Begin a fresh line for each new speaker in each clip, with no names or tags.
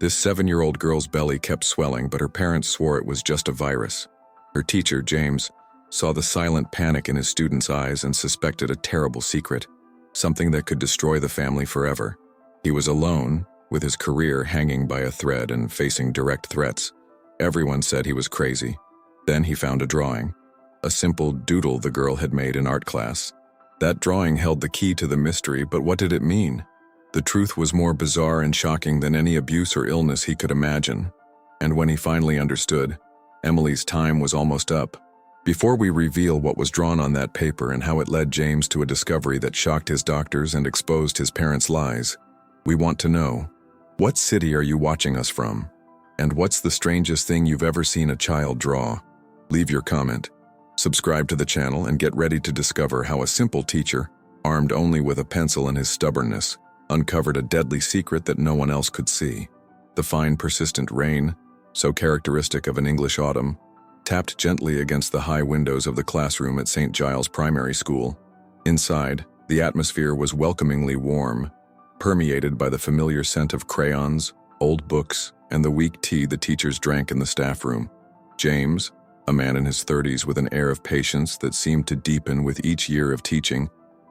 This 7-year-old girl's belly kept swelling, but her parents swore it was just a virus. Her teacher, James, saw the silent panic in his students' eyes and suspected a terrible secret, something that could destroy the family forever. He was alone, with his career hanging by a thread and facing direct threats. Everyone said he was crazy. Then he found a drawing, a simple doodle the girl had made in art class. That drawing held the key to the mystery, but what did it mean? The truth was more bizarre and shocking than any abuse or illness he could imagine. And when he finally understood, Emily's time was almost up. Before we reveal what was drawn on that paper and how it led James to a discovery that shocked his doctors and exposed his parents' lies, we want to know, what city are you watching us from? And what's the strangest thing you've ever seen a child draw? Leave your comment. Subscribe to the channel and get ready to discover how a simple teacher, armed only with a pencil and his stubbornness, uncovered a deadly secret that no one else could see. The fine, persistent rain, so characteristic of an English autumn, tapped gently against the high windows of the classroom at St. Giles Primary School. Inside, the atmosphere was welcomingly warm, permeated by the familiar scent of crayons, old books, and the weak tea the teachers drank in the staff room. James, a man in his 30s with an air of patience that seemed to deepen with each year of teaching,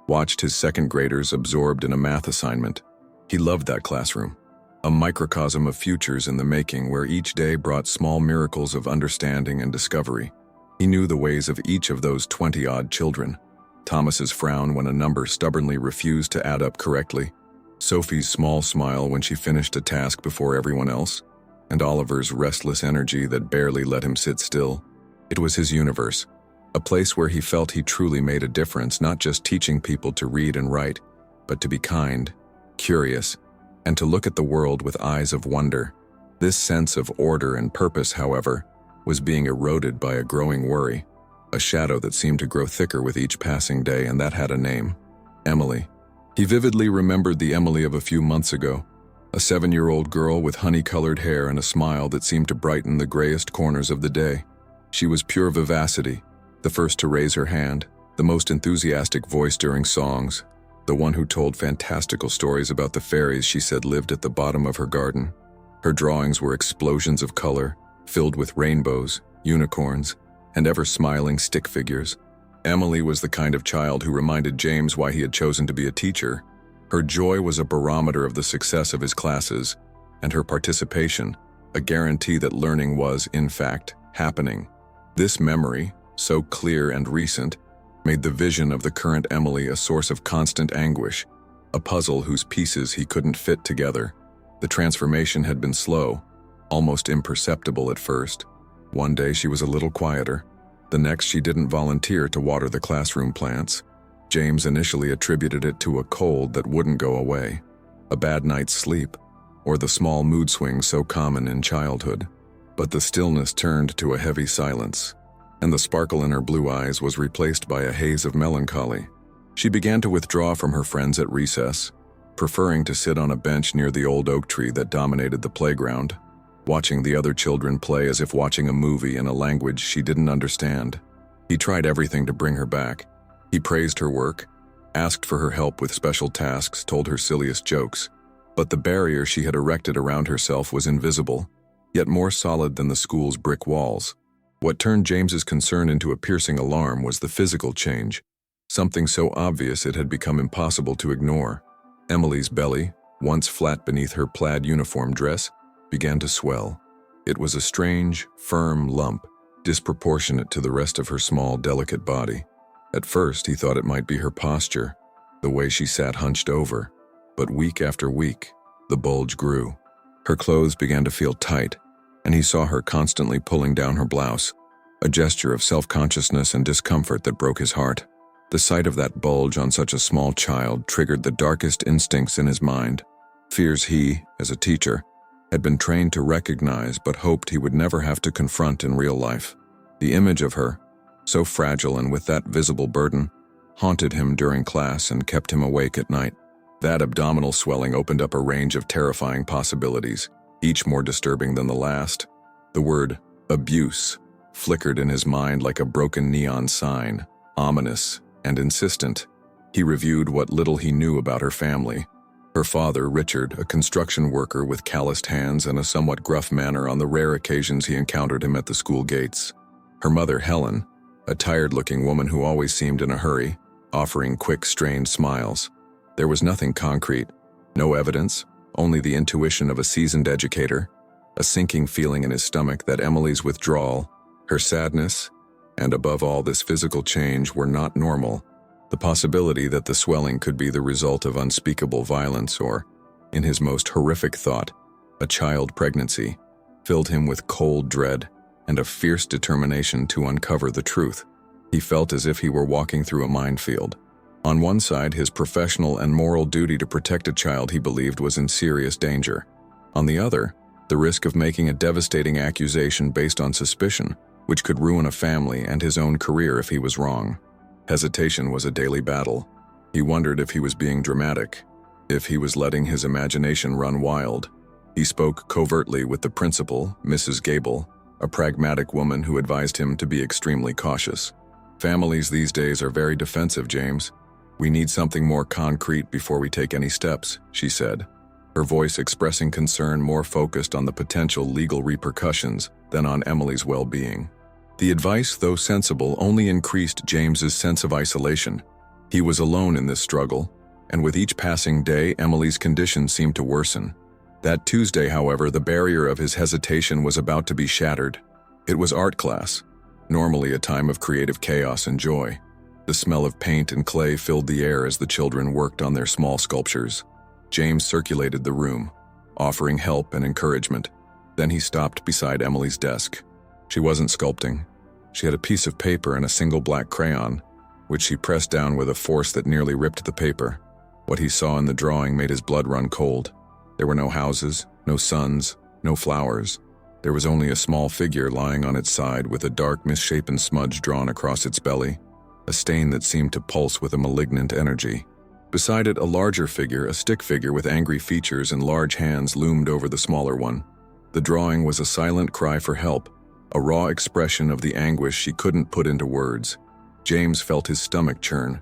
watched his second graders absorbed in a math assignment. He loved that classroom, a microcosm of futures in the making where each day brought small miracles of understanding and discovery. He knew the ways of each of those 20-odd children. Thomas's frown when a number stubbornly refused to add up correctly, Sophie's small smile when she finished a task before everyone else, and Oliver's restless energy that barely let him sit still. It was his universe, a place where he felt he truly made a difference, not just teaching people to read and write, but to be kind, curious, and to look at the world with eyes of wonder. This sense of order and purpose, however, was being eroded by a growing worry, a shadow that seemed to grow thicker with each passing day, and that had a name: Emily. He vividly remembered the Emily of a few months ago, a 7-year-old girl with honey-colored hair and a smile that seemed to brighten the grayest corners of the day. She was pure vivacity, the first to raise her hand, the most enthusiastic voice during songs, the one who told fantastical stories about the fairies she said lived at the bottom of her garden. Her drawings were explosions of color, filled with rainbows, unicorns, and ever-smiling stick figures. Emily was the kind of child who reminded James why he had chosen to be a teacher. Her joy was a barometer of the success of his classes, and her participation, a guarantee that learning was, in fact, happening. This memory, so clear and recent, made the vision of the current Emily a source of constant anguish, a puzzle whose pieces he couldn't fit together. The transformation had been slow, almost imperceptible at first. One day she was a little quieter. The next she didn't volunteer to water the classroom plants. James initially attributed it to a cold that wouldn't go away, a bad night's sleep, or the small mood swings so common in childhood. But the stillness turned to a heavy silence, and the sparkle in her blue eyes was replaced by a haze of melancholy. She began to withdraw from her friends at recess, preferring to sit on a bench near the old oak tree that dominated the playground, watching the other children play as if watching a movie in a language she didn't understand. He tried everything to bring her back. He praised her work, asked for her help with special tasks, told her silliest jokes. But the barrier she had erected around herself was invisible, yet more solid than the school's brick walls. What turned James's concern into a piercing alarm was the physical change, something so obvious it had become impossible to ignore. Emily's belly, once flat beneath her plaid uniform dress, began to swell. It was a strange, firm lump, disproportionate to the rest of her small, delicate body. At first, he thought it might be her posture, the way she sat hunched over, but week after week, the bulge grew. Her clothes began to feel tight, and he saw her constantly pulling down her blouse, a gesture of self-consciousness and discomfort that broke his heart. The sight of that bulge on such a small child triggered the darkest instincts in his mind, fears he, as a teacher, had been trained to recognize but hoped he would never have to confront in real life. The image of her, so fragile and with that visible burden, haunted him during class and kept him awake at night. That abdominal swelling opened up a range of terrifying possibilities, each more disturbing than the last. The word abuse flickered in his mind like a broken neon sign, ominous and insistent. He reviewed what little he knew about her family. Her father, Richard, a construction worker with calloused hands and a somewhat gruff manner on the rare occasions he encountered him at the school gates. Her mother, Helen, a tired-looking woman who always seemed in a hurry, offering quick, strained smiles. There was nothing concrete, no evidence, only the intuition of a seasoned educator, a sinking feeling in his stomach that Emily's withdrawal, her sadness, and above all this physical change were not normal. The possibility that the swelling could be the result of unspeakable violence or, in his most horrific thought, a child pregnancy, filled him with cold dread and a fierce determination to uncover the truth. He felt as if he were walking through a minefield. On one side, his professional and moral duty to protect a child he believed was in serious danger. On the other, the risk of making a devastating accusation based on suspicion, which could ruin a family and his own career if he was wrong. Hesitation was a daily battle. He wondered if he was being dramatic, if he was letting his imagination run wild. He spoke covertly with the principal, Mrs. Gable, a pragmatic woman who advised him to be extremely cautious. Families these days are very defensive, James. We need something more concrete before we take any steps, she said, her voice expressing concern more focused on the potential legal repercussions than on Emily's well-being. The advice, though sensible, only increased James's sense of isolation. He was alone in this struggle, and with each passing day, Emily's condition seemed to worsen. That Tuesday, however, the barrier of his hesitation was about to be shattered. It was art class, normally a time of creative chaos and joy. The smell of paint and clay filled the air as the children worked on their small sculptures. James circulated the room, offering help and encouragement. Then he stopped beside Emily's desk. She wasn't sculpting. She had a piece of paper and a single black crayon, which she pressed down with a force that nearly ripped the paper. What he saw in the drawing made his blood run cold. There were no houses, no suns, no flowers. There was only a small figure lying on its side with a dark, misshapen smudge drawn across its belly, a stain that seemed to pulse with a malignant energy. Beside it, a larger figure, a stick figure with angry features and large hands, loomed over the smaller one. The drawing was a silent cry for help, a raw expression of the anguish she couldn't put into words. James felt his stomach churn.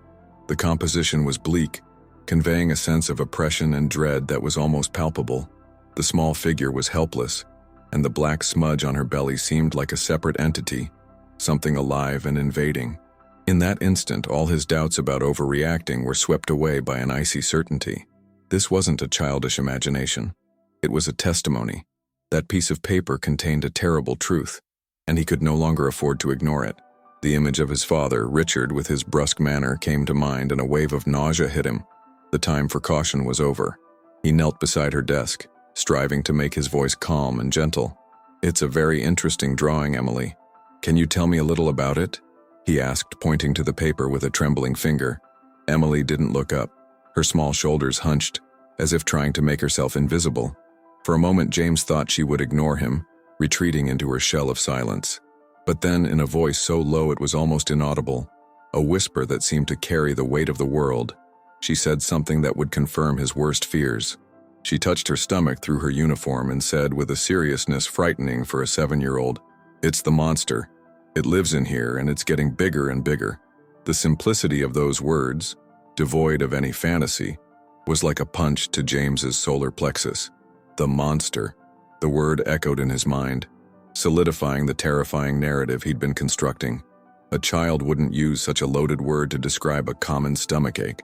The composition was bleak, conveying a sense of oppression and dread that was almost palpable. The small figure was helpless, and the black smudge on her belly seemed like a separate entity, something alive and invading. In that instant, all his doubts about overreacting were swept away by an icy certainty. This wasn't a childish imagination. It was a testimony. That piece of paper contained a terrible truth, and he could no longer afford to ignore it. The image of his father, Richard, with his brusque manner, came to mind, and a wave of nausea hit him. The time for caution was over. He knelt beside her desk, striving to make his voice calm and gentle. "It's a very interesting drawing, Emily. Can you tell me a little about it?" he asked, pointing to the paper with a trembling finger. Emily didn't look up. Her small shoulders hunched, as if trying to make herself invisible. For a moment, James thought she would ignore him, retreating into her shell of silence. But then, in a voice so low it was almost inaudible, a whisper that seemed to carry the weight of the world, she said something that would confirm his worst fears. She touched her stomach through her uniform and said with a seriousness frightening for a 7-year-old, "It's the monster. It lives in here, and it's getting bigger and bigger." The simplicity of those words, devoid of any fantasy, was like a punch to James's solar plexus. The monster. The word echoed in his mind, solidifying the terrifying narrative he'd been constructing. A child wouldn't use such a loaded word to describe a common stomachache.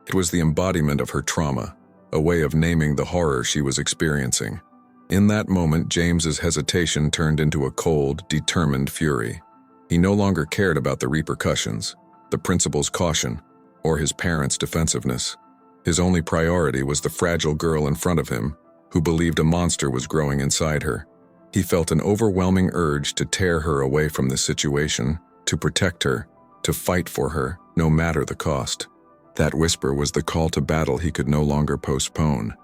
It was the embodiment of her trauma, a way of naming the horror she was experiencing. In that moment, James's hesitation turned into a cold, determined fury. He no longer cared about the repercussions, the principal's caution, or his parents' defensiveness. His only priority was the fragile girl in front of him, who believed a monster was growing inside her. He felt an overwhelming urge to tear her away from this situation, to protect her, to fight for her, no matter the cost. That whisper was the call to battle he could no longer postpone.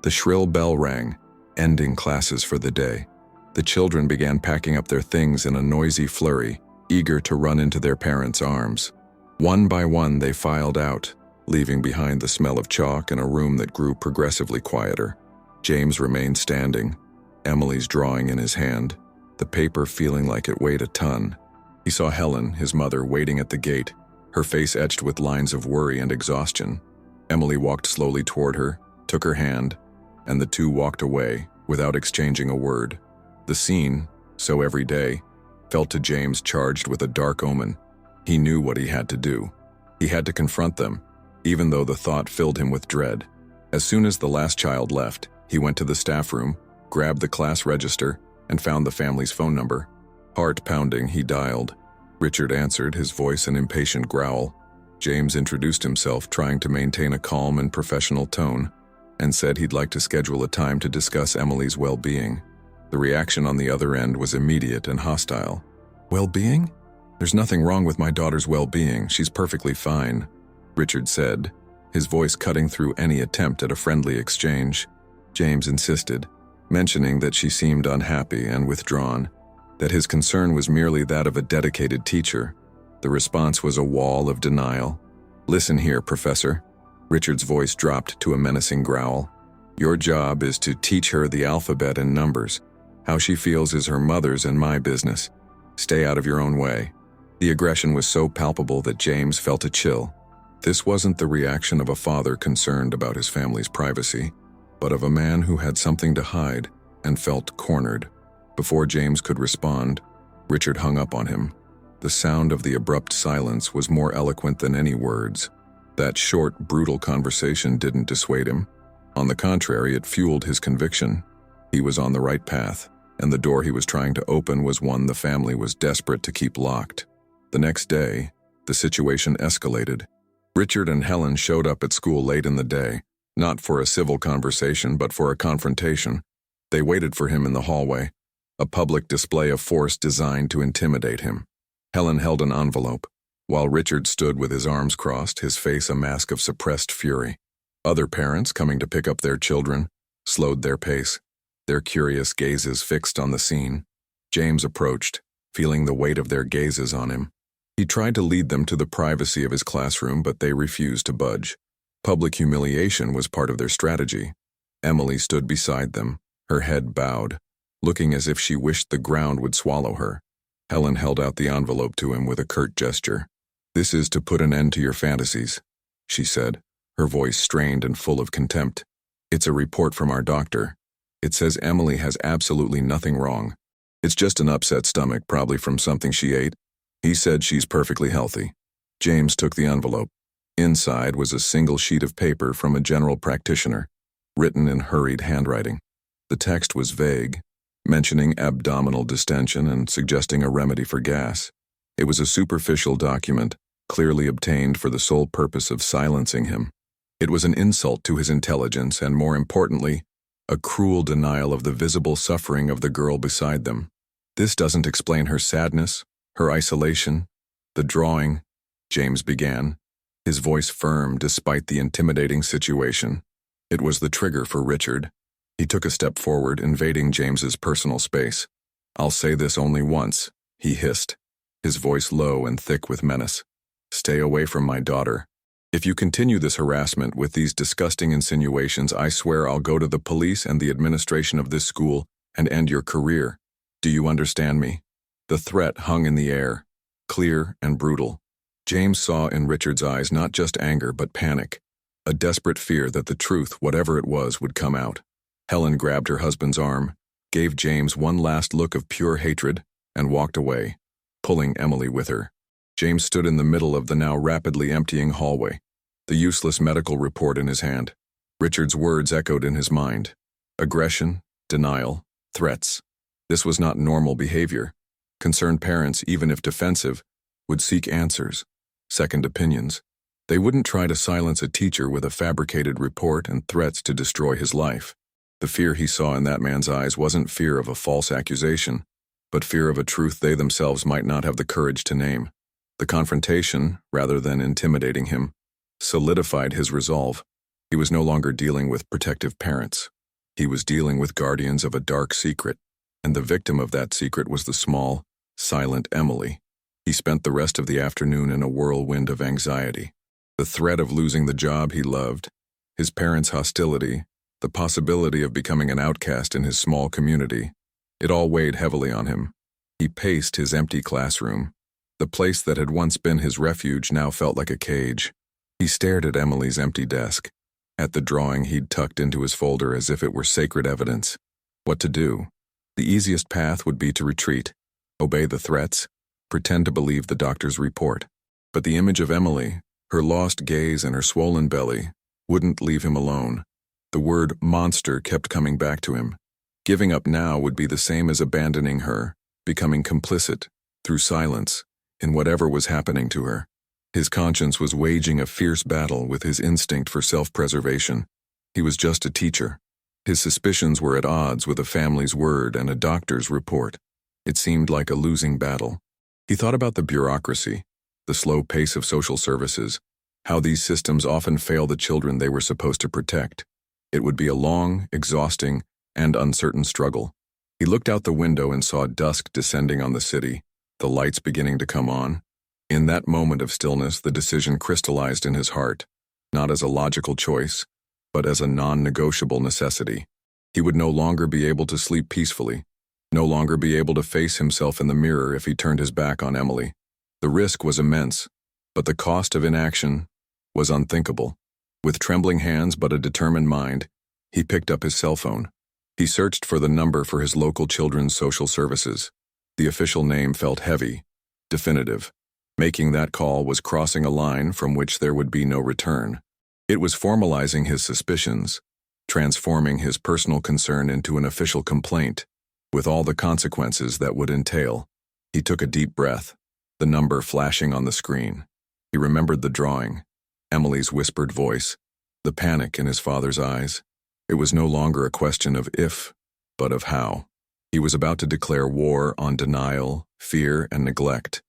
The shrill bell rang, ending classes for the day. The children began packing up their things in a noisy flurry, eager to run into their parents' arms. One by one they filed out, leaving behind the smell of chalk and a room that grew progressively quieter. James remained standing, Emily's drawing in his hand, the paper feeling like it weighed a ton. He saw Helen, his mother, waiting at the gate, her face etched with lines of worry and exhaustion. Emily walked slowly toward her, took her hand, and the two walked away without exchanging a word. The scene, so everyday, felt to James charged with a dark omen. He knew what he had to do. He had to confront them, even though the thought filled him with dread. As soon as the last child left, he went to the staff room, grabbed the class register, and found the family's phone number. Heart pounding, he dialed. Richard answered, his voice an impatient growl. James introduced himself, trying to maintain a calm and professional tone, and said he'd like to schedule a time to discuss Emily's well-being. The reaction on the other end was immediate and hostile. "Well-being? There's nothing wrong with my daughter's well-being. She's perfectly fine," Richard said, his voice cutting through any attempt at a friendly exchange. James insisted, mentioning that she seemed unhappy and withdrawn, that his concern was merely that of a dedicated teacher. The response was a wall of denial. "Listen here, Professor." Richard's voice dropped to a menacing growl. "Your job is to teach her the alphabet and numbers. How she feels is her mother's and my business. Stay out of your own way." The aggression was so palpable that James felt a chill. This wasn't the reaction of a father concerned about his family's privacy, but of a man who had something to hide and felt cornered. Before James could respond, Richard hung up on him. The sound of the abrupt silence was more eloquent than any words. That short, brutal conversation didn't dissuade him. On the contrary, it fueled his conviction. He was on the right path, and the door he was trying to open was one the family was desperate to keep locked. The next day, the situation escalated. Richard and Helen showed up at school late in the day, not for a civil conversation but for a confrontation. They waited for him in the hallway, a public display of force designed to intimidate him. Helen held an envelope, while Richard stood with his arms crossed, his face a mask of suppressed fury. Other parents, coming to pick up their children, slowed their pace, their curious gazes fixed on the scene. James approached, feeling the weight of their gazes on him. He tried to lead them to the privacy of his classroom, but they refused to budge. Public humiliation was part of their strategy. Emily stood beside them, her head bowed, looking as if she wished the ground would swallow her. Helen held out the envelope to him with a curt gesture. "This is to put an end to your fantasies," she said, her voice strained and full of contempt. "It's a report from our doctor. It says Emily has absolutely nothing wrong. It's just an upset stomach, probably from something she ate. He said she's perfectly healthy." James took the envelope. Inside was a single sheet of paper from a general practitioner, written in hurried handwriting. The text was vague, mentioning abdominal distension and suggesting a remedy for gas. It was a superficial document, clearly obtained for the sole purpose of silencing him. It was an insult to his intelligence and, more importantly, a cruel denial of the visible suffering of the girl beside them. "This doesn't explain her sadness, her isolation, the drawing," James began, his voice firm despite the intimidating situation. It was the trigger for Richard. He took a step forward, invading James's personal space. "I'll say this only once," he hissed, his voice low and thick with menace. "Stay away from my daughter. If you continue this harassment with these disgusting insinuations, I swear I'll go to the police and the administration of this school and end your career. Do you understand me?" The threat hung in the air, clear and brutal. James saw in Richard's eyes not just anger but panic, a desperate fear that the truth, whatever it was, would come out. Helen grabbed her husband's arm, gave James one last look of pure hatred, and walked away, pulling Emily with her. James stood in the middle of the now rapidly emptying hallway, the useless medical report in his hand. Richard's words echoed in his mind. Aggression, denial, threats. This was not normal behavior. Concerned parents, even if defensive, would seek answers, second opinions. They wouldn't try to silence a teacher with a fabricated report and threats to destroy his life. The fear he saw in that man's eyes wasn't fear of a false accusation, but fear of a truth they themselves might not have the courage to name. The confrontation, rather than intimidating him, solidified his resolve. He was no longer dealing with protective parents. He was dealing with guardians of a dark secret, and the victim of that secret was the small, silent Emily. He spent the rest of the afternoon in a whirlwind of anxiety. The threat of losing the job he loved, his parents' hostility, the possibility of becoming an outcast in his small community, it all weighed heavily on him. He paced his empty classroom. The place that had once been his refuge now felt like a cage. He stared at Emily's empty desk, at the drawing he'd tucked into his folder as if it were sacred evidence. What to do? The easiest path would be to retreat, obey the threats, pretend to believe the doctor's report. But the image of Emily, her lost gaze and her swollen belly, wouldn't leave him alone. The word monster kept coming back to him. Giving up now would be the same as abandoning her, becoming complicit, through silence, in whatever was happening to her. His conscience was waging a fierce battle with his instinct for self-preservation. He was just a teacher. His suspicions were at odds with a family's word and a doctor's report. It seemed like a losing battle. He thought about the bureaucracy, the slow pace of social services, how these systems often fail the children they were supposed to protect. It would be a long, exhausting, and uncertain struggle. He looked out the window and saw dusk descending on the city, the lights beginning to come on. In that moment of stillness, the decision crystallized in his heart, not as a logical choice, but as a non-negotiable necessity. He would no longer be able to sleep peacefully, no longer be able to face himself in the mirror if he turned his back on Emily. The risk was immense, but the cost of inaction was unthinkable. With trembling hands but a determined mind, he picked up his cell phone. He searched for the number for his local children's social services. The official name felt heavy, definitive. Making that call was crossing a line from which there would be no return. It was formalizing his suspicions, transforming his personal concern into an official complaint, with all the consequences that would entail. He took a deep breath, the number flashing on the screen. He remembered the drawing, Emily's whispered voice, the panic in his father's eyes. It was no longer a question of if, but of how. He was about to declare war on denial, fear, and neglect.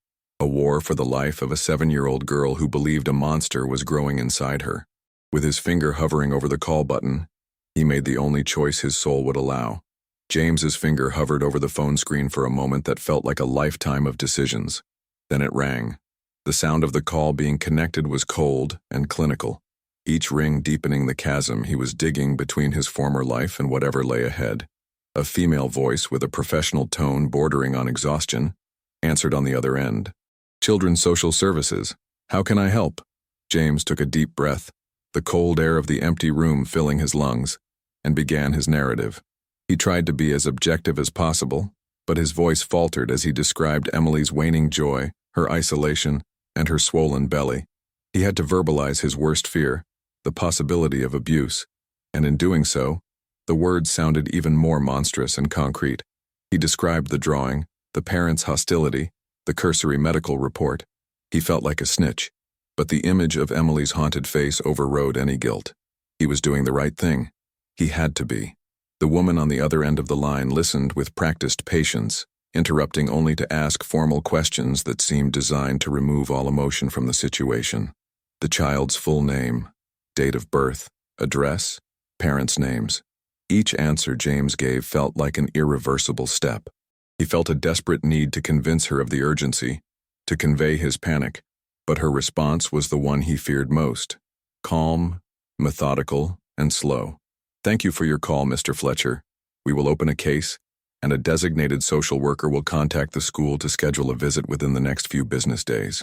A war for the life of a 7-year-old girl who believed a monster was growing inside her. With his finger hovering over the call button, he made the only choice his soul would allow. James's finger hovered over the phone screen for a moment that felt like a lifetime of decisions. Then it rang. The sound of the call being connected was cold and clinical, each ring deepening the chasm he was digging between his former life and whatever lay ahead. A female voice with a professional tone bordering on exhaustion answered on the other end. Children's Social Services. How can I help? James took a deep breath, the cold air of the empty room filling his lungs, and began his narrative. He tried to be as objective as possible, but his voice faltered as he described Emily's waning joy, her isolation, and her swollen belly. He had to verbalize his worst fear, the possibility of abuse, and in doing so, the words sounded even more monstrous and concrete. He described the drawing, the parents' hostility, the cursory medical report. He felt like a snitch, but the image of Emily's haunted face overrode any guilt. He was doing the right thing. He had to be. The woman on the other end of the line listened with practiced patience, interrupting only to ask formal questions that seemed designed to remove all emotion from the situation. The child's full name, date of birth, address, parents' names. Each answer James gave felt like an irreversible step. He felt a desperate need to convince her of the urgency, to convey his panic, but her response was the one he feared most. Calm, methodical, and slow. Thank you for your call, Mr. Fletcher. We will open a case, and a designated social worker will contact the school to schedule a visit within the next few business days.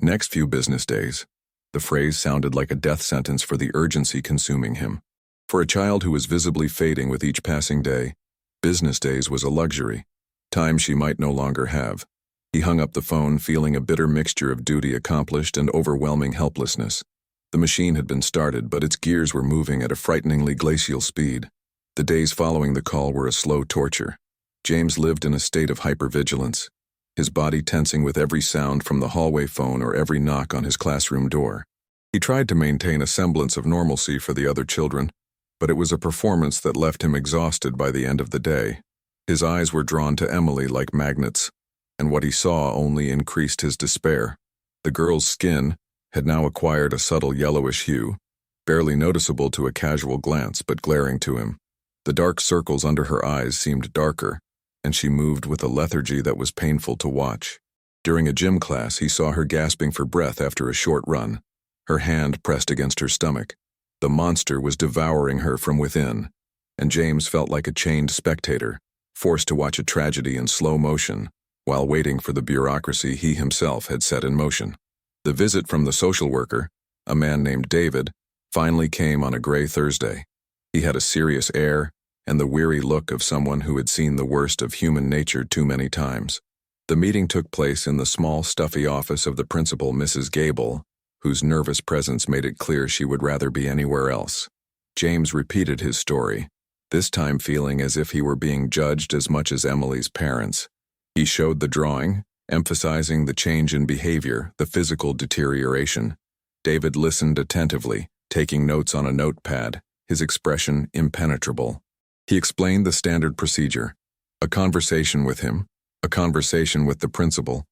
Next few business days. The phrase sounded like a death sentence for the urgency consuming him. For a child who was visibly fading with each passing day, business days was a luxury, time she might no longer have. He hung up the phone feeling a bitter mixture of duty accomplished and overwhelming helplessness. The machine had been started, but its gears were moving at a frighteningly glacial speed. The days following the call were a slow torture. James lived in a state of hypervigilance, his body tensing with every sound from the hallway phone or every knock on his classroom door. He tried to maintain a semblance of normalcy for the other children, but it was a performance that left him exhausted by the end of the day. His eyes were drawn to Emily like magnets, and what he saw only increased his despair. The girl's skin had now acquired a subtle yellowish hue, barely noticeable to a casual glance but glaring to him. The dark circles under her eyes seemed darker, and she moved with a lethargy that was painful to watch. During a gym class, he saw her gasping for breath after a short run, her hand pressed against her stomach. The monster was devouring her from within, and James felt like a chained spectator, forced to watch a tragedy in slow motion, while waiting for the bureaucracy he himself had set in motion. The visit from the social worker, a man named David, finally came on a gray Thursday. He had a serious air and the weary look of someone who had seen the worst of human nature too many times. The meeting took place in the small, stuffy office of the principal, Mrs. Gable, whose nervous presence made it clear she would rather be anywhere else. James repeated his story, this time feeling as if he were being judged as much as Emily's parents. He showed the drawing, emphasizing the change in behavior, the physical deterioration. David listened attentively, taking notes on a notepad, his expression impenetrable. He explained the standard procedure: a conversation with him, a conversation with the principal,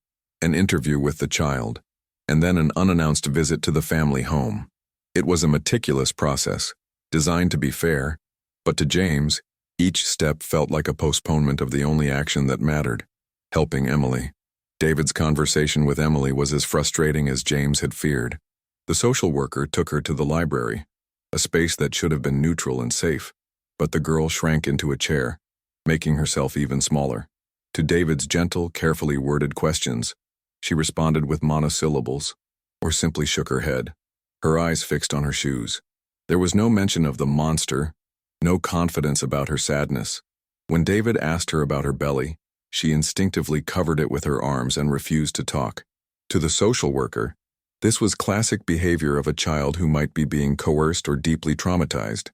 an interview with the child, and then an unannounced visit to the family home. It was a meticulous process, designed to be fair, but to James, each step felt like a postponement of the only action that mattered: helping Emily. David's conversation with Emily was as frustrating as James had feared. The social worker took her to the library, a space that should have been neutral and safe, but the girl shrank into a chair, making herself even smaller. To David's gentle, carefully worded questions, she responded with monosyllables, or simply shook her head, her eyes fixed on her shoes. There was no mention of the monster, no confidence about her sadness. When David asked her about her belly, she instinctively covered it with her arms and refused to talk. To the social worker, this was classic behavior of a child who might be being coerced or deeply traumatized.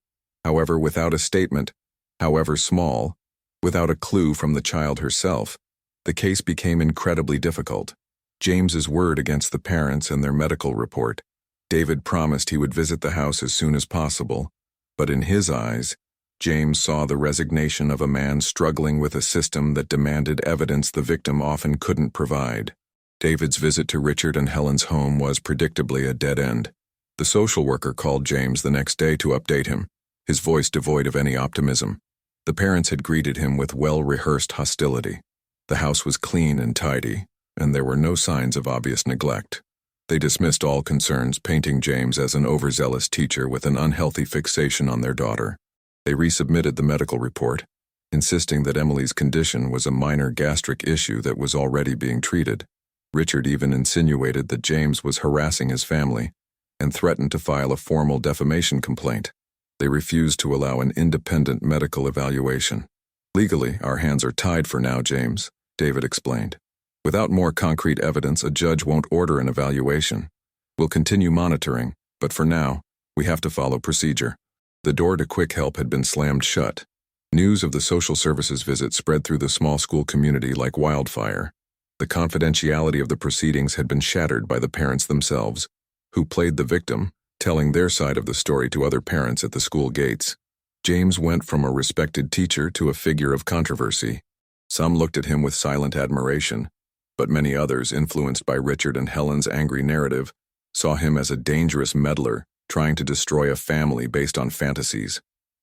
However, without a statement, however small, without a clue from the child herself, the case became incredibly difficult. James's word against the parents and their medical report. David promised he would visit the house as soon as possible, but in his eyes, James saw the resignation of a man struggling with a system that demanded evidence the victim often couldn't provide. David's visit to Richard and Helen's home was predictably a dead end. The social worker called James the next day to update him, his voice devoid of any optimism. The parents had greeted him with well-rehearsed hostility. The house was clean and tidy, and there were no signs of obvious neglect. They dismissed all concerns, painting James as an overzealous teacher with an unhealthy fixation on their daughter. They resubmitted the medical report, insisting that Emily's condition was a minor gastric issue that was already being treated. Richard even insinuated that James was harassing his family and threatened to file a formal defamation complaint. They refused to allow an independent medical evaluation. Legally, our hands are tied for now, James, David explained. Without more concrete evidence, a judge won't order an evaluation. We'll continue monitoring, but for now, we have to follow procedure. The door to quick help had been slammed shut. News of the social services visit spread through the small school community like wildfire. The confidentiality of the proceedings had been shattered by the parents themselves, who played the victim, telling their side of the story to other parents at the school gates. James went from a respected teacher to a figure of controversy. Some looked at him with silent admiration, but many others, influenced by Richard and Helen's angry narrative, saw him as a dangerous meddler trying to destroy a family based on fantasies.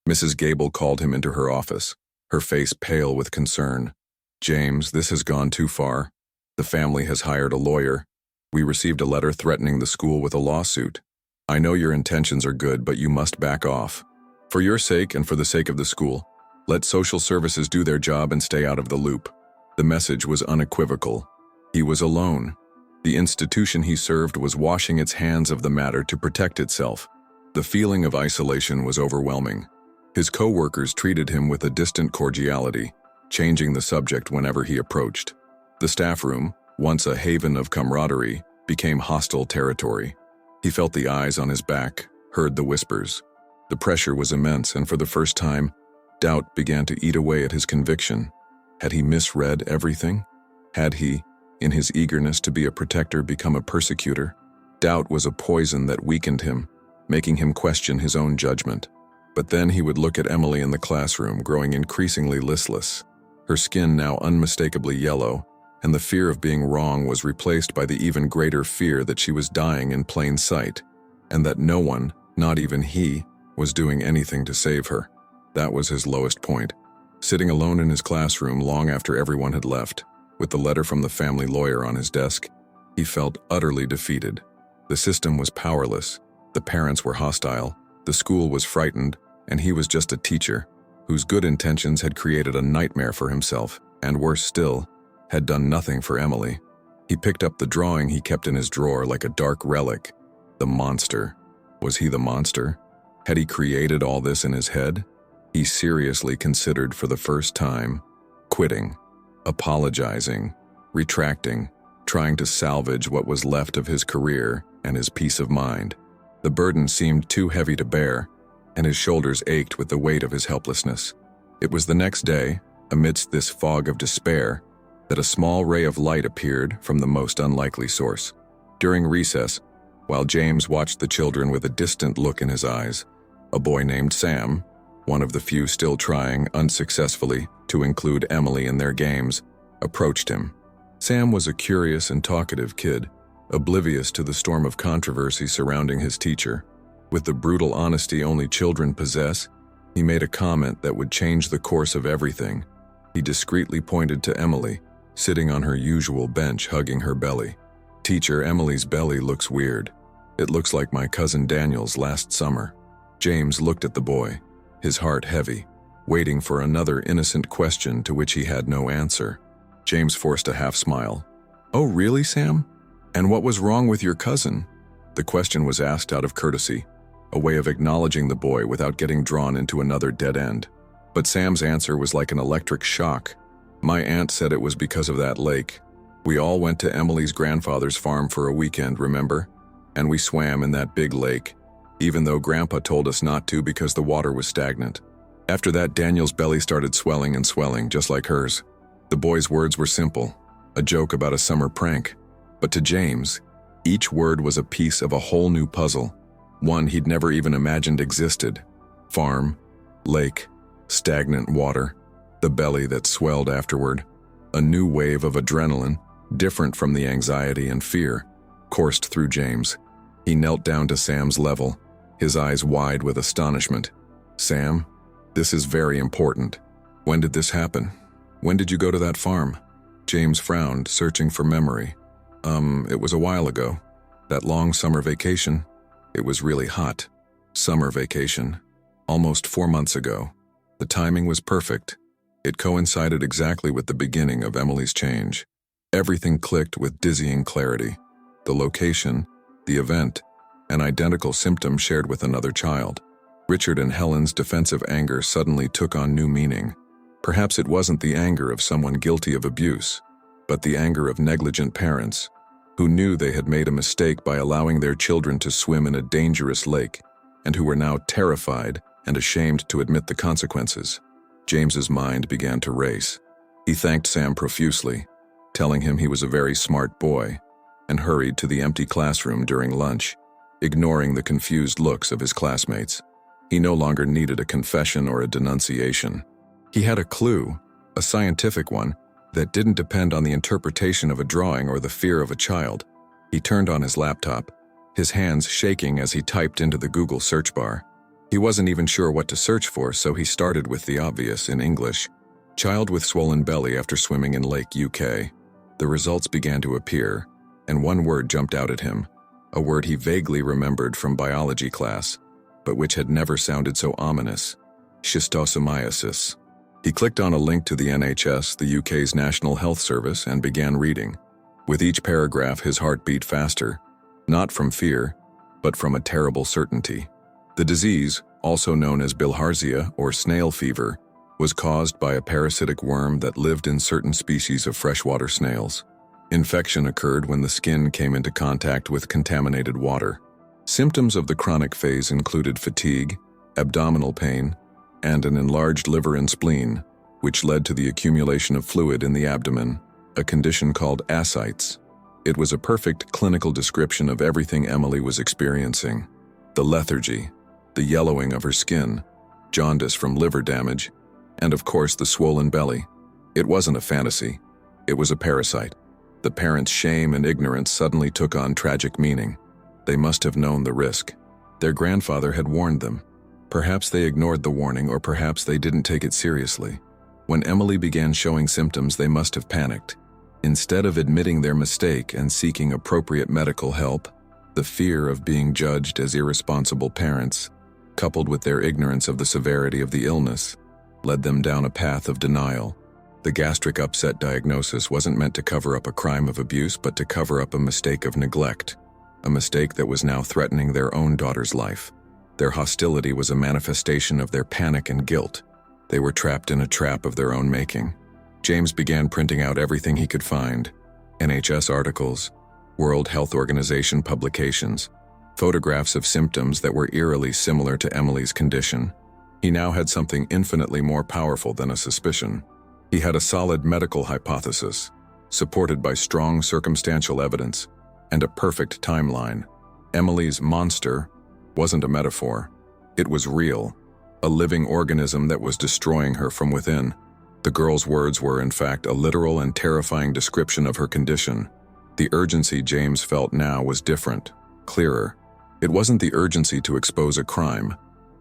Mrs. Gable called him into her office, her face pale with concern. James, this has gone too far. The family has hired a lawyer. We received a letter threatening the school with a lawsuit. I know your intentions are good, but you must back off. For your sake and for the sake of the school, let social services do their job and stay out of the loop. The message was unequivocal. He was alone. The institution he served was washing its hands of the matter to protect itself. The feeling of isolation was overwhelming. His co-workers treated him with a distant cordiality, changing the subject whenever he approached. The staff room, once a haven of camaraderie, became hostile territory. He felt the eyes on his back, heard the whispers. The pressure was immense, and for the first time, doubt began to eat away at his conviction. Had he misread everything? Had he, in his eagerness to be a protector, become a persecutor? Doubt was a poison that weakened him, making him question his own judgment. But then he would look at Emily in the classroom, growing increasingly listless. Her skin now unmistakably yellow, and the fear of being wrong was replaced by the even greater fear that she was dying in plain sight, and that no one, not even he, was doing anything to save her. That was his lowest point. Sitting alone in his classroom long after everyone had left, with the letter from the family lawyer on his desk, he felt utterly defeated. The system was powerless, the parents were hostile, the school was frightened, and he was just a teacher, whose good intentions had created a nightmare for himself, and worse still, had done nothing for Emily. He picked up the drawing he kept in his drawer like a dark relic. The monster. Was he the monster? Had he created all this in his head? He seriously considered for the first time quitting, apologizing, retracting, trying to salvage what was left of his career and his peace of mind. The burden seemed too heavy to bear, and his shoulders ached with the weight of his helplessness. It was the next day, amidst this fog of despair, that a small ray of light appeared from the most unlikely source. During recess, while James watched the children with a distant look in his eyes, a boy named Sam, one of the few still trying, unsuccessfully, to include Emily in their games, approached him. Sam was a curious and talkative kid, oblivious to the storm of controversy surrounding his teacher. With the brutal honesty only children possess, he made a comment that would change the course of everything. He discreetly pointed to Emily, sitting on her usual bench hugging her belly. "Teacher, Emily's belly looks weird. It looks like my cousin Daniel's last summer." James looked at the boy, his heart heavy, waiting for another innocent question to which he had no answer. James forced a half-smile. "Oh, really, Sam? And what was wrong with your cousin?" The question was asked out of courtesy, a way of acknowledging the boy without getting drawn into another dead end. But Sam's answer was like an electric shock. "My aunt said it was because of that lake. We all went to Emily's grandfather's farm for a weekend, remember? And we swam in that big lake, even though Grandpa told us not to because the water was stagnant. After that, Daniel's belly started swelling and swelling, just like hers." The boy's words were simple, a joke about a summer prank. But to James, each word was a piece of a whole new puzzle, one he'd never even imagined existed. Farm, lake, stagnant water, the belly that swelled afterward. A new wave of adrenaline, different from the anxiety and fear, coursed through James. He knelt down to Sam's level, his eyes wide with astonishment. "Sam, this is very important. When did this happen? When did you go to that farm?" James frowned, searching for memory. It was a while ago. That long summer vacation. It was really hot. Summer vacation. Almost 4 months ago. The timing was perfect. It coincided exactly with the beginning of Emily's change. Everything clicked with dizzying clarity. The location, the event, an identical symptom shared with another child. Richard and Helen's defensive anger suddenly took on new meaning. Perhaps it wasn't the anger of someone guilty of abuse, but the anger of negligent parents, who knew they had made a mistake by allowing their children to swim in a dangerous lake, and who were now terrified and ashamed to admit the consequences. James's mind began to race. He thanked Sam profusely, telling him he was a very smart boy, and hurried to the empty classroom during lunch, ignoring the confused looks of his classmates. He no longer needed a confession or a denunciation. He had a clue, a scientific one, that didn't depend on the interpretation of a drawing or the fear of a child. He turned on his laptop, his hands shaking as he typed into the Google search bar. He wasn't even sure what to search for, so he started with the obvious in English. "Child with swollen belly after swimming in Lake UK." The results began to appear, and one word jumped out at him, a word he vaguely remembered from biology class, but which had never sounded so ominous: schistosomiasis. He clicked on a link to the NHS, the UK's National Health Service, and began reading. With each paragraph, his heart beat faster, not from fear, but from a terrible certainty. The disease, also known as bilharzia or snail fever, was caused by a parasitic worm that lived in certain species of freshwater snails. Infection occurred when the skin came into contact with contaminated water. Symptoms of the chronic phase included fatigue, abdominal pain, and an enlarged liver and spleen, which led to the accumulation of fluid in the abdomen, a condition called ascites. It was a perfect clinical description of everything Emily was experiencing: the lethargy, the yellowing of her skin, jaundice from liver damage, and of course the swollen belly. It wasn't a fantasy. It was a parasite. The parents' shame and ignorance suddenly took on tragic meaning. They must have known the risk. Their grandfather had warned them. Perhaps they ignored the warning, or perhaps they didn't take it seriously. When Emily began showing symptoms, they must have panicked. Instead of admitting their mistake and seeking appropriate medical help, the fear of being judged as irresponsible parents, coupled with their ignorance of the severity of the illness, led them down a path of denial. The gastric upset diagnosis wasn't meant to cover up a crime of abuse, but to cover up a mistake of neglect, a mistake that was now threatening their own daughter's life. Their hostility was a manifestation of their panic and guilt. They were trapped in a trap of their own making. James began printing out everything he could find: NHS articles, World Health Organization publications, photographs of symptoms that were eerily similar to Emily's condition. He now had something infinitely more powerful than a suspicion. He had a solid medical hypothesis, supported by strong circumstantial evidence, and a perfect timeline. Emily's monster wasn't a metaphor. It was real, a living organism that was destroying her from within. The girl's words were, in fact, a literal and terrifying description of her condition. The urgency James felt now was different, clearer. It wasn't the urgency to expose a crime,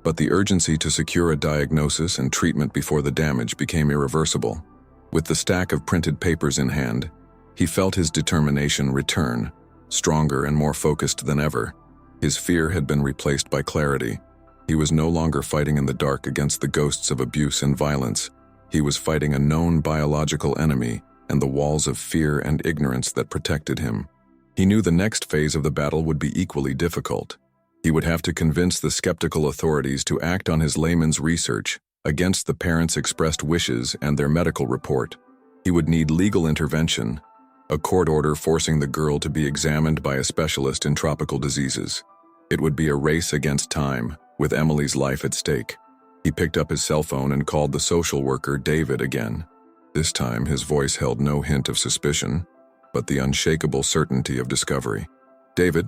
but the urgency to secure a diagnosis and treatment before the damage became irreversible. With the stack of printed papers in hand, he felt his determination return, stronger and more focused than ever. His fear had been replaced by clarity. He was no longer fighting in the dark against the ghosts of abuse and violence. He was fighting a known biological enemy and the walls of fear and ignorance that protected him. He knew the next phase of the battle would be equally difficult. He would have to convince the skeptical authorities to act on his layman's research against the parents' expressed wishes and their medical report. He would need legal intervention, a court order forcing the girl to be examined by a specialist in tropical diseases. It would be a race against time, with Emily's life at stake. He picked up his cell phone and called the social worker David again. This time, his voice held no hint of suspicion, but the unshakable certainty of discovery. "David,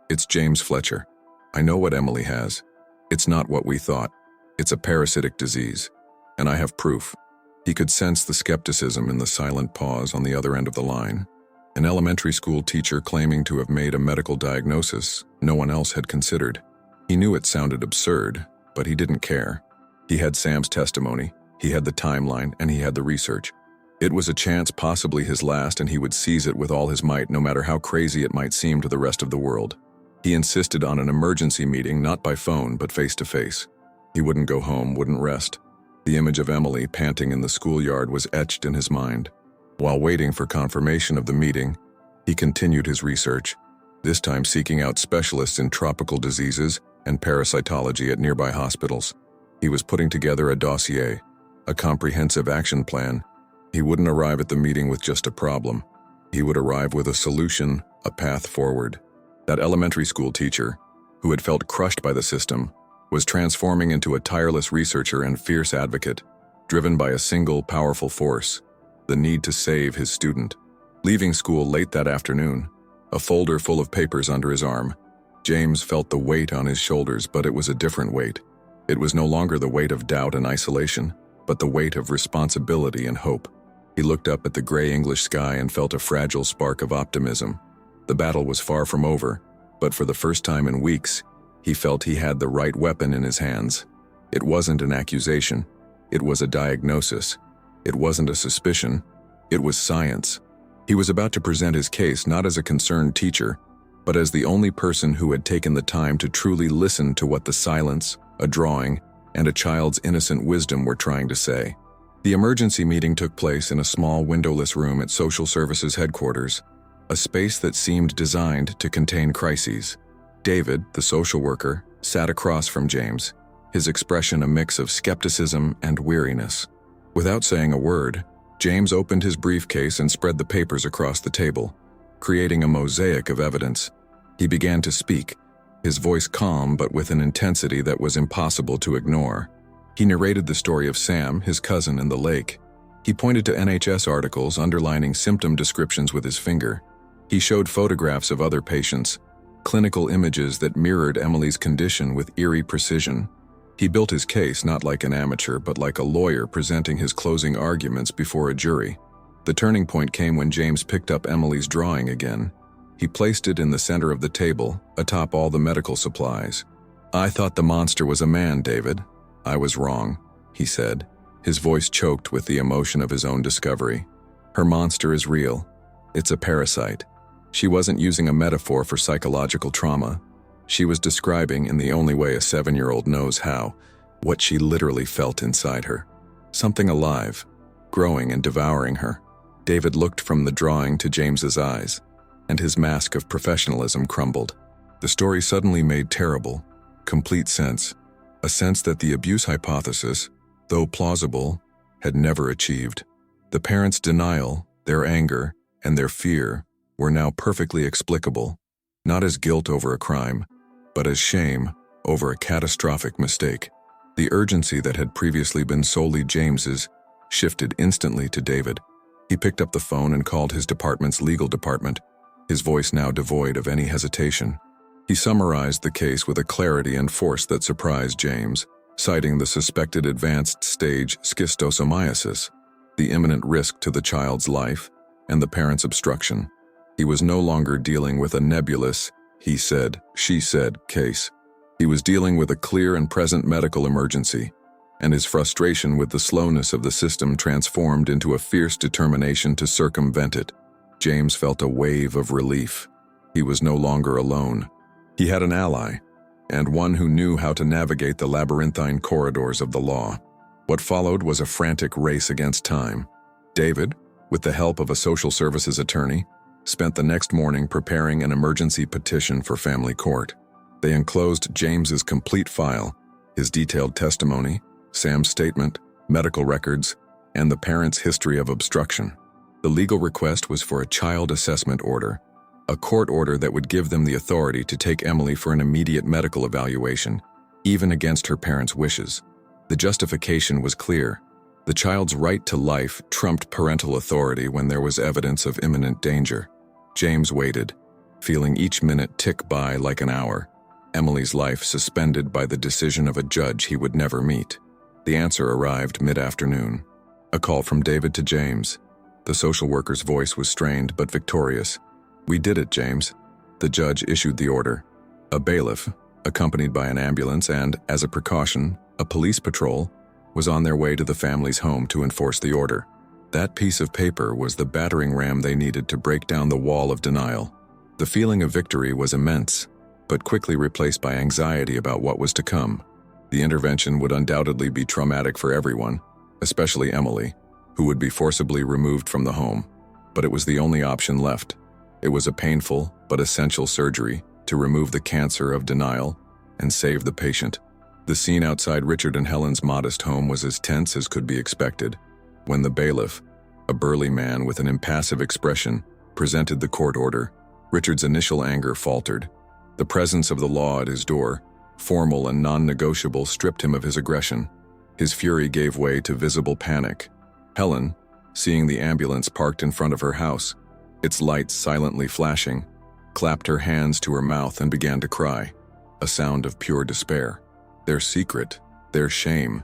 it's James Fletcher. I know what Emily has. It's not what we thought. It's a parasitic disease, and I have proof." He could sense the skepticism in the silent pause on the other end of the line. An elementary school teacher claiming to have made a medical diagnosis no one else had considered. He knew it sounded absurd, but he didn't care. He had Sam's testimony, he had the timeline, and he had the research. It was a chance, possibly his last, and he would seize it with all his might, no matter how crazy it might seem to the rest of the world. He insisted on an emergency meeting, not by phone, but face-to-face. He wouldn't go home, wouldn't rest. The image of Emily panting in the schoolyard was etched in his mind. While waiting for confirmation of the meeting, he continued his research, this time seeking out specialists in tropical diseases and parasitology at nearby hospitals. He was putting together a dossier, a comprehensive action plan. He wouldn't arrive at the meeting with just a problem. He would arrive with a solution, a path forward. That elementary school teacher, who had felt crushed by the system, was transforming into a tireless researcher and fierce advocate, driven by a single powerful force: the need to save his student. Leaving school late that afternoon, a folder full of papers under his arm, James felt the weight on his shoulders, but it was a different weight. It was no longer the weight of doubt and isolation, but the weight of responsibility and hope. He looked up at the gray English sky and felt a fragile spark of optimism. The battle was far from over, but for the first time in weeks, he felt he had the right weapon in his hands. It wasn't an accusation. It was a diagnosis. It wasn't a suspicion. It was science. He was about to present his case not as a concerned teacher, but as the only person who had taken the time to truly listen to what the silence, a drawing, and a child's innocent wisdom were trying to say. The emergency meeting took place in a small windowless room at Social Services headquarters, a space that seemed designed to contain crises. David, the social worker, sat across from James, his expression a mix of skepticism and weariness. Without saying a word, James opened his briefcase and spread the papers across the table, creating a mosaic of evidence. He began to speak, his voice calm but with an intensity that was impossible to ignore. He narrated the story of Sam, his cousin, and the lake. He pointed to NHS articles underlining symptom descriptions with his finger. He showed photographs of other patients, clinical images that mirrored Emily's condition with eerie precision. He built his case not like an amateur, but like a lawyer presenting his closing arguments before a jury. The turning point came when James picked up Emily's drawing again. He placed it in the center of the table, atop all the medical supplies. "I thought the monster was a man, David. I was wrong," he said, his voice choked with the emotion of his own discovery. "Her monster is real. It's a parasite." She wasn't using a metaphor for psychological trauma. She was describing, in the only way a 7-year-old knows how, what she literally felt inside her. Something alive, growing and devouring her. David looked from the drawing to James's eyes, and his mask of professionalism crumbled. The story suddenly made terrible, complete sense, a sense that the abuse hypothesis, though plausible, had never achieved. The parents' denial, their anger, and their fear were now perfectly explicable, not as guilt over a crime, but as shame over a catastrophic mistake. The urgency that had previously been solely James's shifted instantly to David. He picked up the phone and called his department's legal department, his voice now devoid of any hesitation. He summarized the case with a clarity and force that surprised James, citing the suspected advanced stage schistosomiasis, the imminent risk to the child's life, and the parent's obstruction. He was no longer dealing with a nebulous, he said, she said case. He was dealing with a clear and present medical emergency, and his frustration with the slowness of the system transformed into a fierce determination to circumvent it. James felt a wave of relief. He was no longer alone. He had an ally, and one who knew how to navigate the labyrinthine corridors of the law. What followed was a frantic race against time. David, with the help of a social services attorney, spent the next morning preparing an emergency petition for family court. They enclosed James's complete file, his detailed testimony, Sam's statement, medical records, and the parents' history of obstruction. The legal request was for a child assessment order, a court order that would give them the authority to take Emily for an immediate medical evaluation, even against her parents' wishes. The justification was clear. The child's right to life trumped parental authority when there was evidence of imminent danger. James waited, feeling each minute tick by like an hour, Emily's life suspended by the decision of a judge he would never meet. The answer arrived mid-afternoon. A call from David to James. The social worker's voice was strained but victorious. "We did it, James." The judge issued the order. A bailiff, accompanied by an ambulance and, as a precaution, a police patrol, was on their way to the family's home to enforce the order. That piece of paper was the battering ram they needed to break down the wall of denial. The feeling of victory was immense, but quickly replaced by anxiety about what was to come. The intervention would undoubtedly be traumatic for everyone, especially Emily, who would be forcibly removed from the home. But it was the only option left. It was a painful but essential surgery to remove the cancer of denial and save the patient. The scene outside Richard and Helen's modest home was as tense as could be expected. When the bailiff, a burly man with an impassive expression, presented the court order, Richard's initial anger faltered. The presence of the law at his door, formal and non-negotiable, stripped him of his aggression. His fury gave way to visible panic. Helen, seeing the ambulance parked in front of her house, its lights silently flashing, clapped her hands to her mouth and began to cry, a sound of pure despair. Their secret, their shame,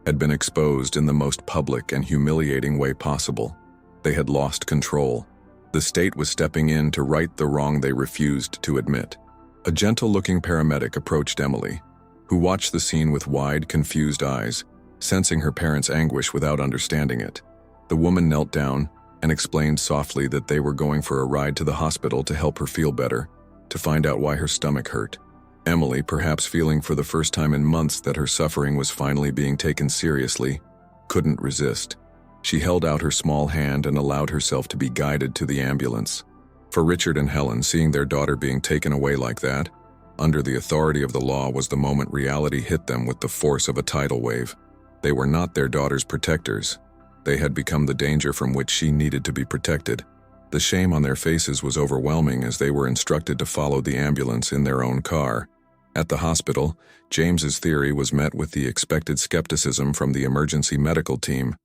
had been exposed in the most public and humiliating way possible. They had lost control. The state was stepping in to right the wrong they refused to admit. A gentle-looking paramedic approached Emily, who watched the scene with wide, confused eyes, sensing her parents' anguish without understanding it. The woman knelt down and explained softly that they were going for a ride to the hospital to help her feel better, to find out why her stomach hurt. Emily, perhaps feeling for the first time in months that her suffering was finally being taken seriously, couldn't resist. She held out her small hand and allowed herself to be guided to the ambulance. For Richard and Helen, seeing their daughter being taken away like that, under the authority of the law, was the moment reality hit them with the force of a tidal wave. They were not their daughter's protectors. They had become the danger from which she needed to be protected. The shame on their faces was overwhelming as they were instructed to follow the ambulance in their own car. At the hospital, James's theory was met with the expected skepticism from the emergency medical team.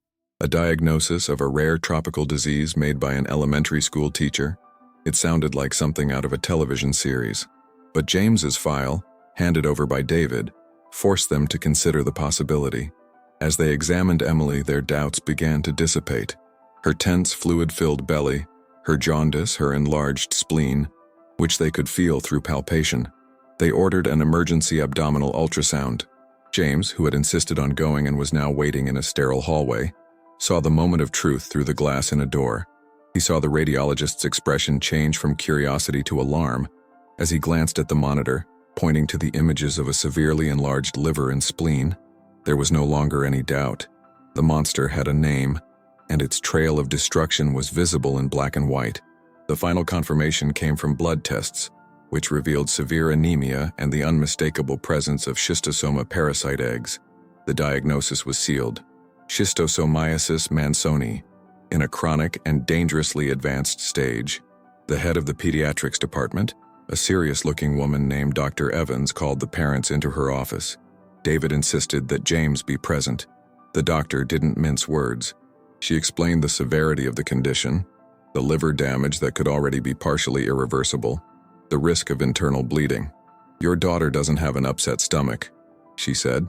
A diagnosis of a rare tropical disease made by an elementary school teacher. It sounded like something out of a television series. But James's file, handed over by David, forced them to consider the possibility. As they examined Emily, their doubts began to dissipate. Her tense, fluid-filled belly, her jaundice, her enlarged spleen, which they could feel through palpation. They ordered an emergency abdominal ultrasound. James, who had insisted on going and was now waiting in a sterile hallway, saw the moment of truth through the glass in a door. He saw the radiologist's expression change from curiosity to alarm as he glanced at the monitor, pointing to the images of a severely enlarged liver and spleen. There was no longer any doubt. The monster had a name, and its trail of destruction was visible in black and white. The final confirmation came from blood tests, which revealed severe anemia and the unmistakable presence of schistosoma parasite eggs. The diagnosis was sealed: schistosomiasis mansoni, in a chronic and dangerously advanced stage. The head of the pediatrics department, a serious-looking woman named Dr. Evans, called the parents into her office. David insisted that James be present. The doctor didn't mince words. She explained the severity of the condition, the liver damage that could already be partially irreversible, the risk of internal bleeding. "Your daughter doesn't have an upset stomach," she said,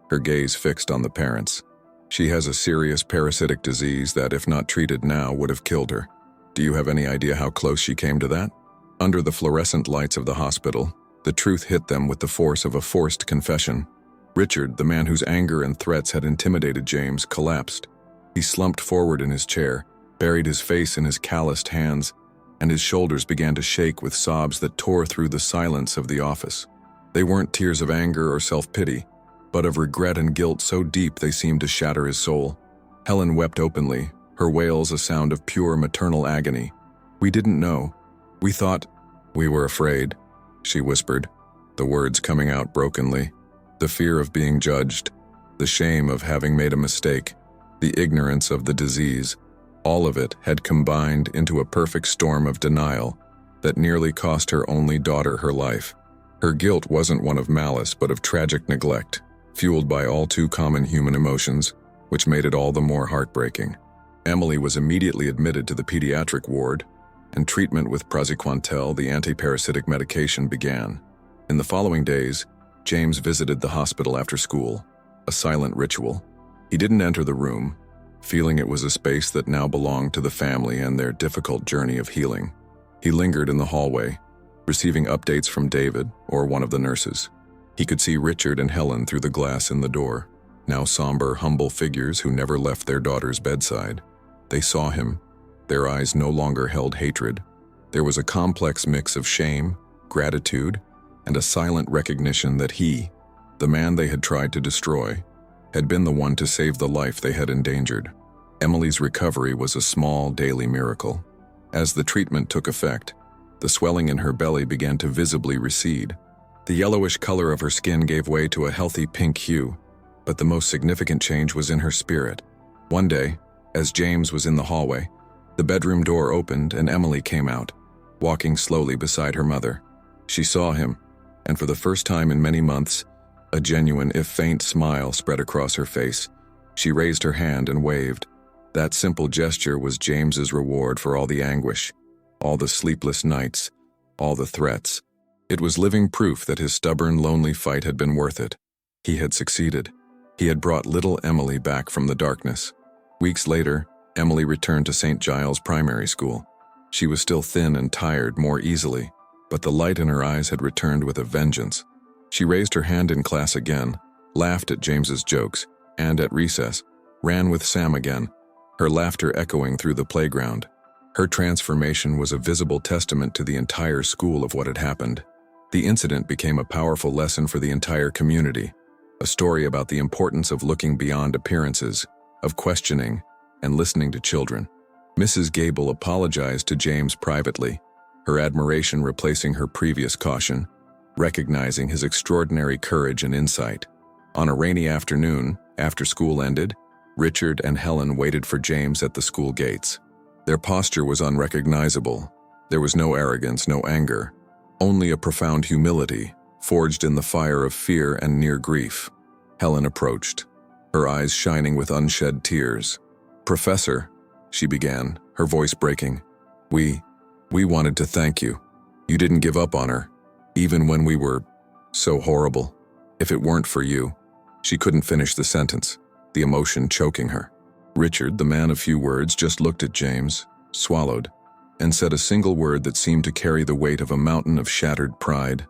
her gaze fixed on the parents. "She has a serious parasitic disease that, if not treated now, would have killed her. Do you have any idea how close she came to that?" Under the fluorescent lights of the hospital, the truth hit them with the force of a forced confession. Richard, the man whose anger and threats had intimidated James, collapsed. He slumped forward in his chair, buried his face in his calloused hands, and his shoulders began to shake with sobs that tore through the silence of the office. They weren't tears of anger or self-pity, but of regret and guilt so deep they seemed to shatter his soul. Helen wept openly, her wails a sound of pure maternal agony. "We didn't know. We thought—" "We were afraid," she whispered, the words coming out brokenly. The fear of being judged, the shame of having made a mistake, the ignorance of the disease, all of it had combined into a perfect storm of denial that nearly cost her only daughter her life. Her guilt wasn't one of malice but of tragic neglect, fueled by all too common human emotions, which made it all the more heartbreaking. Emily was immediately admitted to the pediatric ward, and treatment with praziquantel, the antiparasitic medication, began. In the following days, James visited the hospital after school, a silent ritual. He didn't enter the room, feeling it was a space that now belonged to the family and their difficult journey of healing. He lingered in the hallway, receiving updates from David or one of the nurses. He could see Richard and Helen through the glass in the door, now somber, humble figures who never left their daughter's bedside. They saw him. Their eyes no longer held hatred. There was a complex mix of shame, gratitude, and a silent recognition that he, the man they had tried to destroy, had been the one to save the life they had endangered. Emily's recovery was a small daily miracle. As the treatment took effect, the swelling in her belly began to visibly recede. The yellowish color of her skin gave way to a healthy pink hue, but the most significant change was in her spirit. One day, as James was in the hallway, the bedroom door opened and Emily came out, walking slowly beside her mother. She saw him, and for the first time in many months, a genuine, if faint, smile spread across her face. She raised her hand and waved. That simple gesture was James's reward for all the anguish, all the sleepless nights, all the threats. It was living proof that his stubborn, lonely fight had been worth it. He had succeeded. He had brought little Emily back from the darkness. Weeks later, Emily returned to St. Giles Primary School. She was still thin and tired more easily, but the light in her eyes had returned with a vengeance. She raised her hand in class again, laughed at James's jokes, and at recess, ran with Sam again, her laughter echoing through the playground. Her transformation was a visible testament to the entire school of what had happened. The incident became a powerful lesson for the entire community, a story about the importance of looking beyond appearances, of questioning, and listening to children. Mrs. Gable apologized to James privately, her admiration replacing her previous caution, recognizing his extraordinary courage and insight. On a rainy afternoon, after school ended, Richard and Helen waited for James at the school gates. Their posture was unrecognizable. There was no arrogance, no anger, only a profound humility, forged in the fire of fear and near grief. Helen approached, her eyes shining with unshed tears. "Professor," she began, her voice breaking, We wanted to thank you. You didn't give up on her, even when we were so horrible. If it weren't for you." She couldn't finish the sentence, the emotion choking her. Richard, the man of few words, just looked at James, swallowed, and said a single word that seemed to carry the weight of a mountain of shattered pride.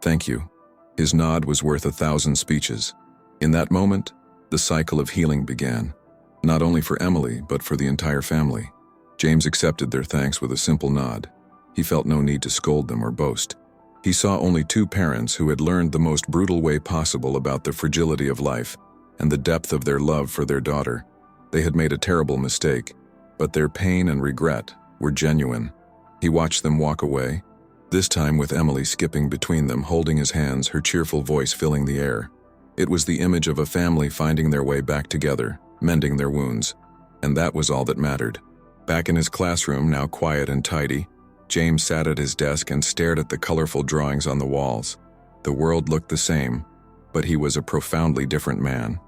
"Thank you." His nod was worth 1,000 speeches. In that moment, the cycle of healing began, not only for Emily, but for the entire family. James accepted their thanks with a simple nod. He felt no need to scold them or boast. He saw only two parents who had learned the most brutal way possible about the fragility of life and the depth of their love for their daughter. They had made a terrible mistake, but their pain and regret were genuine. He watched them walk away, this time with Emily skipping between them, holding his hands, her cheerful voice filling the air. It was the image of a family finding their way back together, mending their wounds. And that was all that mattered. Back in his classroom, now quiet and tidy, James sat at his desk and stared at the colorful drawings on the walls. The world looked the same, but he was a profoundly different man.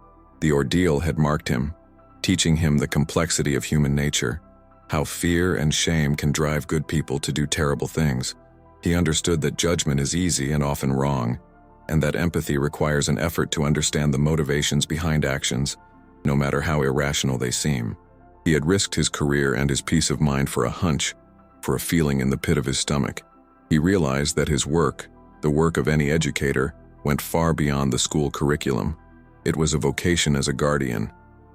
The ordeal had marked him, teaching him the complexity of human nature, how fear and shame can drive good people to do terrible things. He understood that judgment is easy and often wrong, and that empathy requires an effort to understand the motivations behind actions, no matter how irrational they seem. He had risked his career and his peace of mind for a hunch, for a feeling in the pit of his stomach. He realized that his work, the work of any educator, went far beyond the school curriculum. It was a vocation as a guardian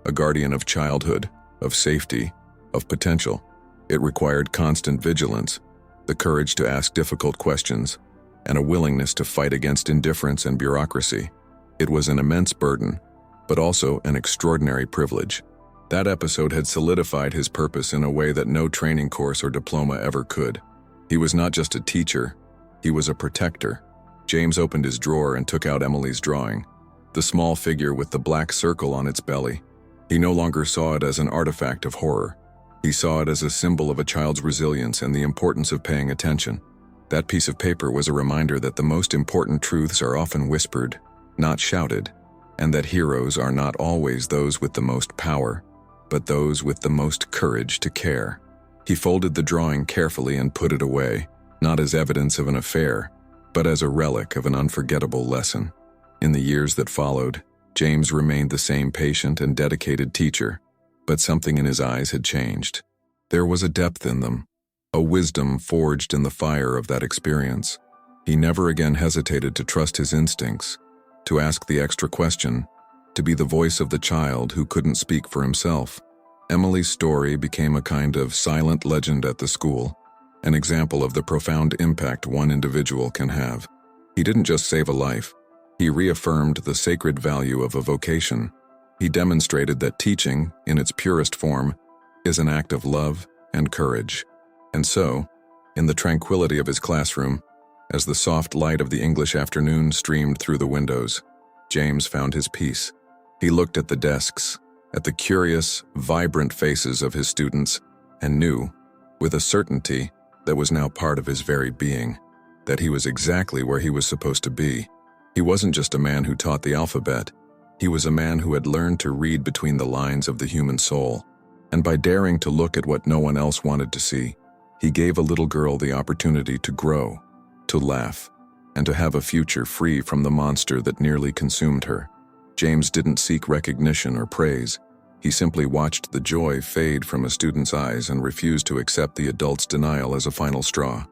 of childhood, of safety, of potential. It required constant vigilance, the courage to ask difficult questions, and a willingness to fight against indifference and bureaucracy. It was an immense burden, but also an extraordinary privilege. That episode had solidified his purpose in a way that no training course or diploma ever could. He was not just a teacher, he was a protector. James opened his drawer and took out Emily's drawing, the small figure with the black circle on its belly. He no longer saw it as an artifact of horror. He saw it as a symbol of a child's resilience and the importance of paying attention. That piece of paper was a reminder that the most important truths are often whispered, not shouted, and that heroes are not always those with the most power, but those with the most courage to care. He folded the drawing carefully and put it away, not as evidence of an affair, but as a relic of an unforgettable lesson. In the years that followed, James remained the same patient and dedicated teacher, but something in his eyes had changed. There was a depth in them, a wisdom forged in the fire of that experience. He never again hesitated to trust his instincts, to ask the extra question, to be the voice of the child who couldn't speak for himself. Emily's story became a kind of silent legend at the school, an example of the profound impact one individual can have. He didn't just save a life, he reaffirmed the sacred value of a vocation. He demonstrated that teaching, in its purest form, is an act of love and courage. And so, in the tranquility of his classroom, as the soft light of the English afternoon streamed through the windows, James found his peace. He looked at the desks, at the curious, vibrant faces of his students, and knew, with a certainty that was now part of his very being, that he was exactly where he was supposed to be. He wasn't just a man who taught the alphabet. He was a man who had learned to read between the lines of the human soul, and by daring to look at what no one else wanted to see, he gave a little girl the opportunity to grow, to laugh, and to have a future free from the monster that nearly consumed her. James didn't seek recognition or praise. He simply watched the joy fade from a student's eyes and refused to accept the adult's denial as a final straw.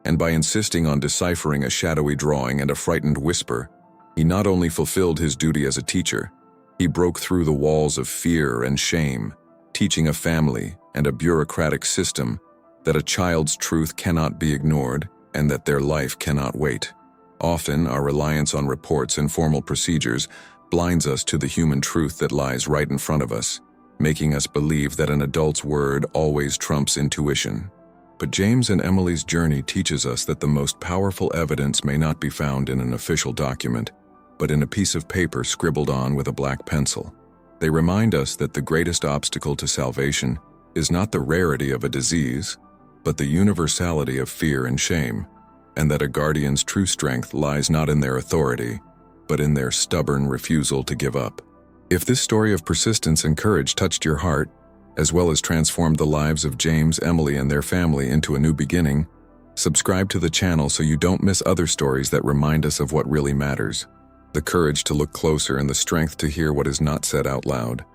And by insisting on deciphering a shadowy drawing and a frightened whisper, he not only fulfilled his duty as a teacher, he broke through the walls of fear and shame, teaching a family and a bureaucratic system that a child's truth cannot be ignored and that their life cannot wait. Often, our reliance on reports and formal procedures blinds us to the human truth that lies right in front of us, making us believe that an adult's word always trumps intuition. But James and Emily's journey teaches us that the most powerful evidence may not be found in an official document, but in a piece of paper scribbled on with a black pencil. They remind us that the greatest obstacle to salvation is not the rarity of a disease, but the universality of fear and shame, and that a guardian's true strength lies not in their authority, but in their stubborn refusal to give up. If this story of persistence and courage touched your heart, as well as transformed the lives of James, Emily, and their family into a new beginning, subscribe to the channel so you don't miss other stories that remind us of what really matters, the courage to look closer and the strength to hear what is not said out loud.